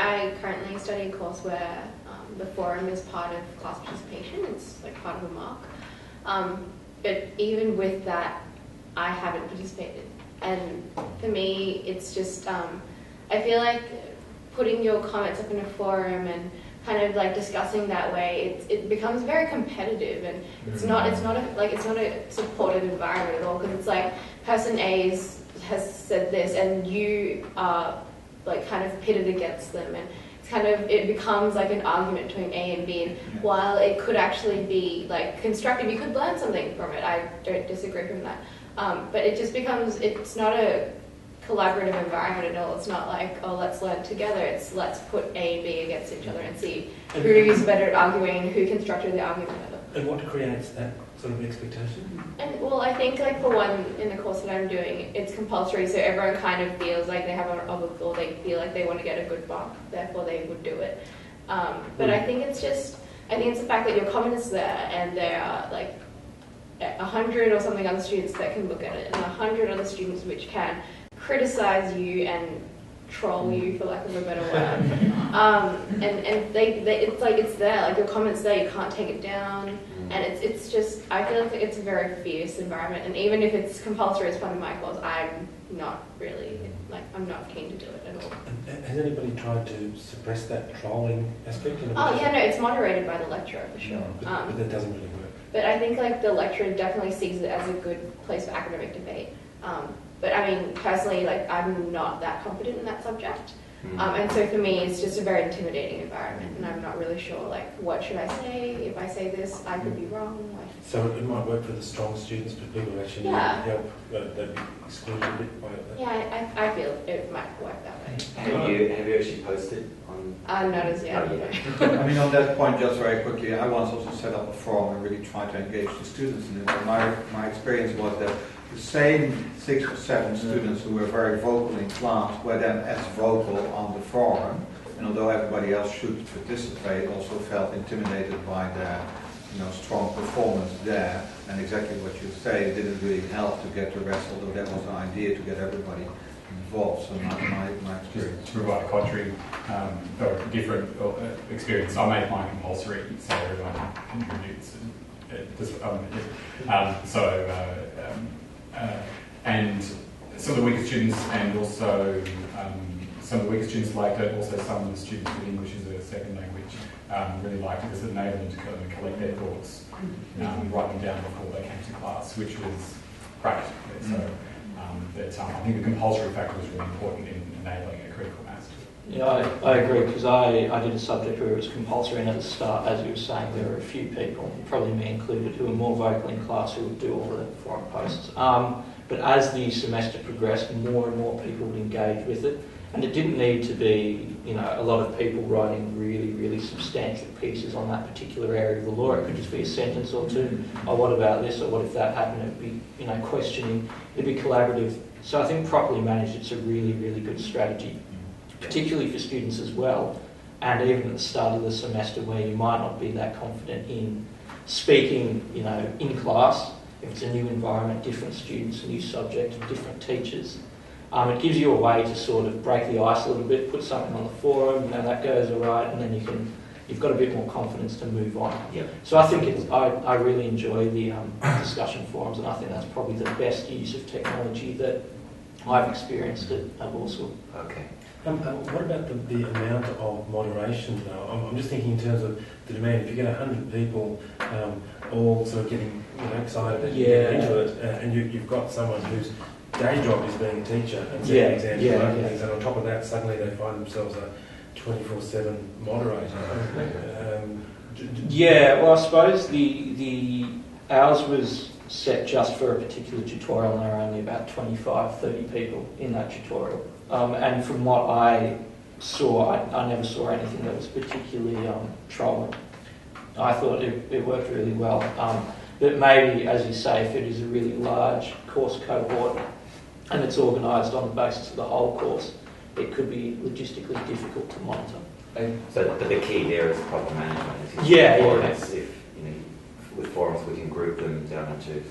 I currently study a course where the forum is part of class participation. It's like part of a mark. But even with that, I haven't participated. And for me, it's just, I feel like putting your comments up in a forum and kind of like discussing that way, it becomes very competitive, and it's not a supportive environment at all, because it's like person A has said this and you are like kind of pitted against them, and it's kind of, it becomes like an argument between A and B, and while it could actually be like constructive, you could learn something from it, I don't disagree from that, but it just becomes, it's not a collaborative environment at all. It's not like, oh, let's learn together. It's let's put A and B against each other and see who's better at arguing, who can structure the argument better. And what creates that sort of expectation? And well, I think like for one, in the course that I'm doing, it's compulsory, so everyone kind of feels like they have or they feel like they want to get a good mark, therefore they would do it. But I think it's the fact that your comment is there, and there are like 100 or something other students that can look at it, and 100 other students which can criticize you and troll you, for lack of a better word. And they it's like it's there, like your comments there, you can't take it down, and it's just, I feel like it's a very fierce environment, and even if it's compulsory as part of my course, I'm not really, like, I'm not keen to do it at all. Has anybody tried to suppress that trolling aspect? Oh yeah, no, it's moderated by the lecturer for sure. But that doesn't really work. But I think like the lecturer definitely sees it as a good place for academic debate. But I mean, personally, like, I'm not that confident in that subject. And so for me, it's just a very intimidating environment, and I'm not really sure, like, what should I say? If I say this, I could be wrong. Like, so it might work for the strong students, but people who actually need help, they'd be excluded a bit by that. Yeah, I feel it might work that way. Have you actually posted on? Not as yet. I mean, on that point, just very quickly, I once also set up a forum and really tried to engage the students in it. And my experience was that the same 6 or 7 students who were very vocal in class were then as vocal on the forum, and although everybody else should participate, also felt intimidated by their strong performance there, and exactly what you say, it didn't really help to get the rest, although that was the idea, to get everybody involved. So my experience. To provide a contrary or different experience, I made mine compulsory, so everyone contributes. And some of the weaker students, and also some of the weaker students liked it. Also, some of the students with English as a second language really liked it because it enabled them to kind of collect their thoughts, write them down before they came to class, which was great. So, I think the compulsory factor was really important in enabling a critical mass. Yeah, I agree, because I did a subject where it was compulsory, and at the start, as you were saying, there were a few people, probably me included, who were more vocal in class who would do all the forum posts. But as the semester progressed, more and more people would engage with it, and it didn't need to be, a lot of people writing really, really substantial pieces on that particular area of the law. It could just be a sentence or two. Oh, what about this? Or what if that happened? It'd be, questioning. It'd be collaborative. So I think properly managed, it's a really, really good strategy, particularly for students as well, and even at the start of the semester where you might not be that confident in speaking, in class. If it's a new environment, different students, a new subject, different teachers. It gives you a way to sort of break the ice a little bit, put something on the forum, that goes all right, and then you've got a bit more confidence to move on. Yep. So I think I really enjoy the discussion forums, and I think that's probably the best use of technology that I've experienced at Warsaw. Okay. What about the amount of moderation though? I'm just thinking in terms of the demand. If you get 100 people all sort of getting excited and getting into it, and you've got someone whose day job is being a teacher and setting exams and things, and on top of that suddenly they find themselves a 24/7 moderator. Well, I suppose the ours was set just for a particular tutorial, and there were only about 25, 30 people in that tutorial. And from what I saw, I never saw anything that was particularly trolling. I thought it worked really well. But maybe, as you say, if it is a really large course cohort and it's organised on the basis of the whole course, it could be logistically difficult to monitor. But the key there is proper management. Yeah. If with forums we can group them down into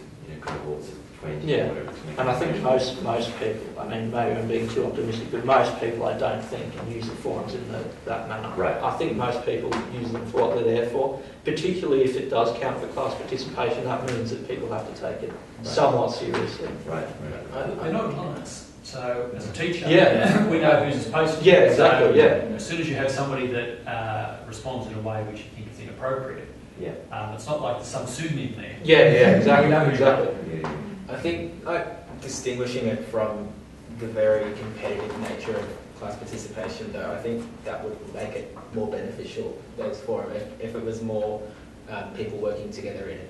cohorts of 20 Yeah. or whatever. to make And I it think functional. most people, I mean, maybe I'm being too optimistic, but most people I don't think can use the forums in that manner. Right. I think most people use them for what they're there for, particularly if it does count for class participation. That means that people have to take it somewhat seriously. Right. They're not clients. So as a teacher, Yeah. we know who's supposed to. Yeah, exactly, So, yeah. As soon as you have somebody that responds in a way which you think is inappropriate, Yeah. it's not like there's some pseudonym there. Yeah, exactly, We know who exactly. Yeah. I think distinguishing it from the very competitive nature of class participation, though, I think that would make it more beneficial, those forums, if it was more people working together in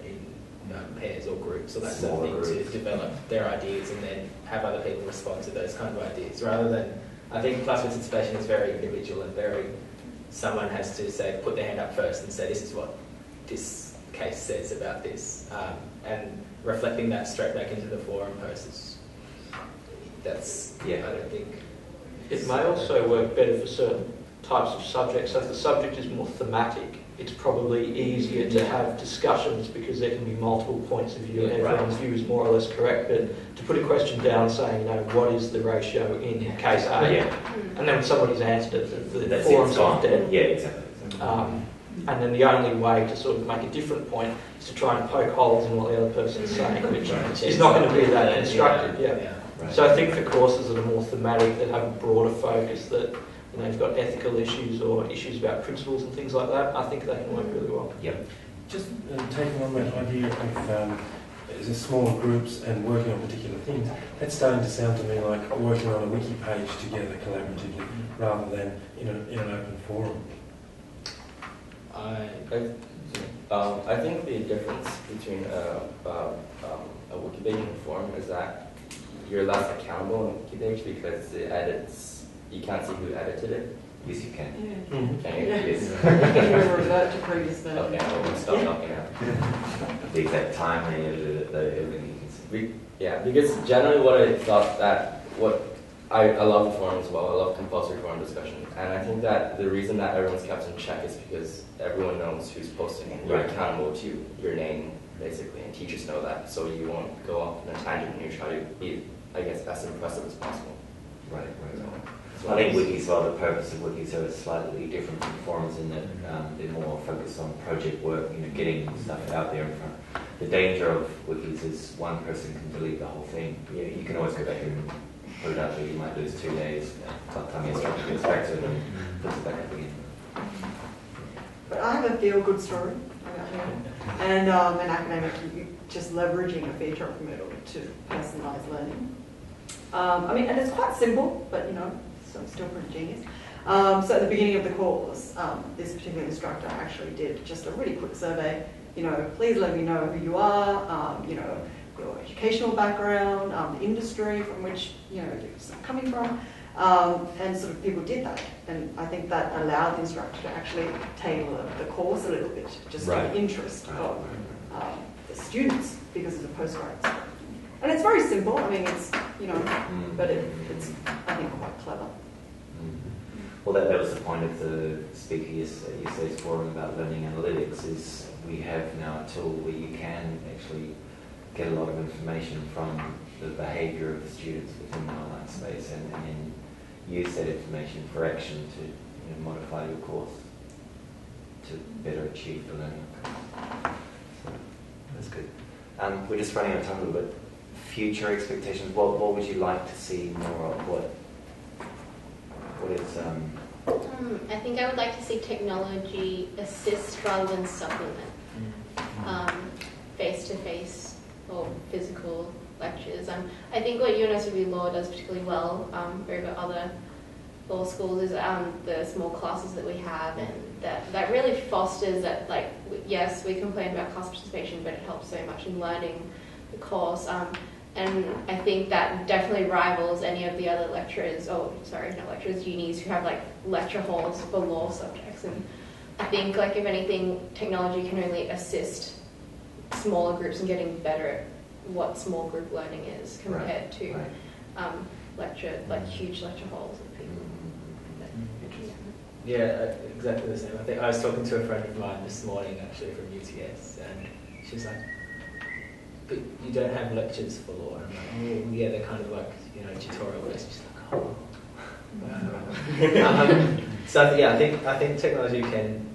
pairs or groups or that sort of Smaller thing groups. to develop their ideas and then have other people respond to those kind of ideas, rather than, I think class participation is very individual and very, someone has to say, put their hand up first and say, this is what this case says about this, and reflecting that straight back into the forum posts. That's, Yeah. I don't think. It may also work better for certain types of subjects. So if the subject is more thematic, it's probably easier to have discussions because there can be multiple points of view and Yeah, right. everyone's view is more or less correct. But to put a question down saying, what is the ratio in case A? Yeah. And then when somebody's answered it, the That's forum's it's off gone. dead. Yeah, exactly. And then the only way to sort of make a different point is to try and poke holes in what the other person's saying, which is not going to be that constructive. Yeah. Right. So I think for courses that are more thematic, that have a broader focus, that you've got ethical issues or issues about principles and things like that, I think they can work really well. Yep. Just taking on that idea of is smaller groups and working on particular things, that's starting to sound to me like working on a wiki page together collaboratively rather than in an open forum. I think the difference between a wiki page and a forum is that you're less accountable on a wiki page because it edits. You can't see who edited it. Yes, you can. Yeah. Mm-hmm. Can you? Yeah. Yes. Can you revert to previous version? Okay, I'll stop talking now. The exact time they edited it, everything you can see. Yeah, because generally what I thought that I love the forum as well. I love compulsory forum discussion, and I think that the reason that everyone's kept in check is because everyone knows who's posting and you're Right. accountable to your name basically, and teachers know that, so you won't go off on a tangent and you try to be, I guess, as impressive as possible. Right. So I think wikis, well, the purpose of wikis are slightly different from forums in that they're more focused on project work, getting stuff out there in front. The danger of wikis is one person can delete the whole thing. You can always go back and put it out there. You might lose 2 days. By the time the instructor gets back to it and puts it back up again. But I have a feel-good story about him. And an academic just leveraging a feature of Moodle to personalise learning. And it's quite simple, but so I'm still pretty genius. So at the beginning of the course, this particular instructor actually did just a really quick survey. Please let me know who you are, your educational background, the industry from which you're coming from, and sort of people did that. And I think that allowed the instructor to actually tailor the course a little bit, just to the interest of the students, because it's a postgrad. And it's very simple. It's but it's I think quite clever. Well, that was the point of the speaker yesterday's forum about learning analytics. Is we have now a tool where you can actually get a lot of information from the behaviour of the students within the online space, and then use that information for action to modify your course to better achieve the learning outcomes. So that's good. We're just running out of time a little bit. Future expectations. What would you like to see more of? What is I think I would like to see technology assist rather than supplement face-to-face or physical lectures. I think what UNSW Law does particularly well over other law schools is the small classes that we have, and that really fosters that, yes, we complain about class participation, but it helps so much in learning the course. And I think that definitely rivals any of the other unis who have lecture halls for law subjects. And I think if anything, technology can only assist smaller groups in getting better at what small group learning is compared to huge lecture halls and people. Yeah, exactly the same. I think I was talking to a friend of mine this morning actually from UTS, and she's like, but you don't have lectures for law. And I'm like, oh, yeah, they're kind of like, you know, tutorial based. Just like, oh. So yeah, I think technology can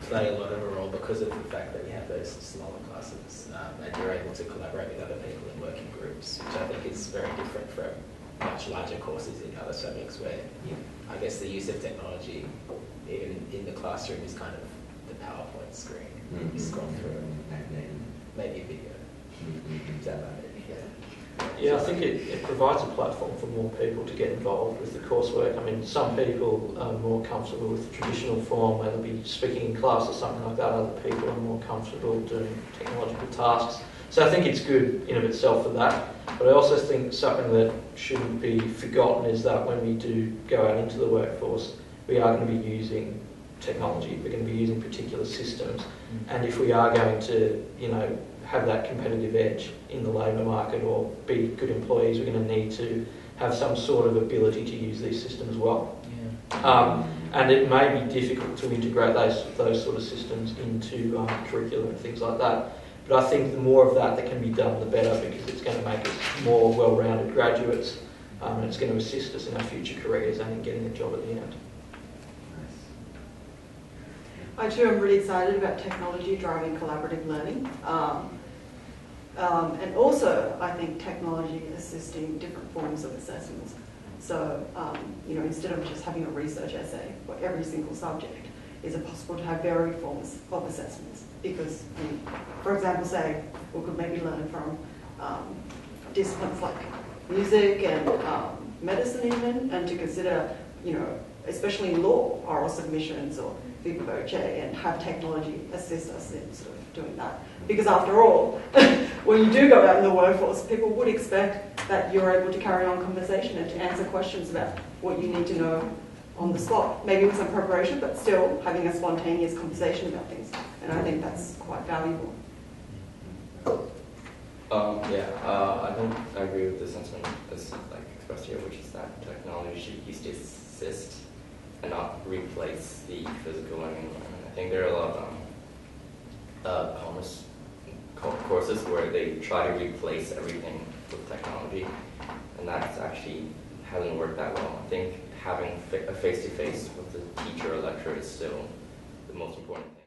play a lot of a role because of the fact that we have those smaller classes, and you're able to collaborate with other people in working groups, which I think is very different from much larger courses in other subjects where I guess the use of technology, even in the classroom, is kind of the PowerPoint screen. You scroll through and maybe a video. Is that about it? Yeah, I think it provides a platform for more people to get involved with the coursework. I mean, some people are more comfortable with the traditional form, whether it be speaking in class or something like that. Other people are more comfortable doing technological tasks. So I think it's good in of itself for that. But I also think something that shouldn't be forgotten is that when we do go out into the workforce, we are going to be using technology. We're going to be using particular systems. And if we are going to, you know, have that competitive edge in the labour market or be good employees, we're going to need to have some sort of ability to use these systems well. And it may be difficult to integrate those sort of systems into curriculum and things like that. But I think the more of that can be done, the better, because it's going to make us more well-rounded graduates, and it's going to assist us in our future careers and in getting a job at the end. I too am really excited about technology driving collaborative learning. And also, I think technology assisting different forms of assessments. So, you know, instead of just having a research essay for every single subject, is it possible to have varied forms of assessments? Because, for example, say, we could maybe learn from disciplines like music and medicine even, and to consider, you know, especially in law, oral submissions or viva voce, and have technology assist us in sort of doing that. Because after all, when you do go out in the workforce, people would expect that you're able to carry on conversation and to answer questions about what you need to know on the spot. Maybe with some preparation, but still having a spontaneous conversation about things. And I think that's quite valuable. I think I agree with the sentiment that's like expressed here, which is that technology should be used to assist and not replace the physical learning environment. I think there are a lot of commerce courses where they try to replace everything with technology, and that actually hasn't worked that well. I think having a face-to-face with the teacher or lecturer is still the most important thing.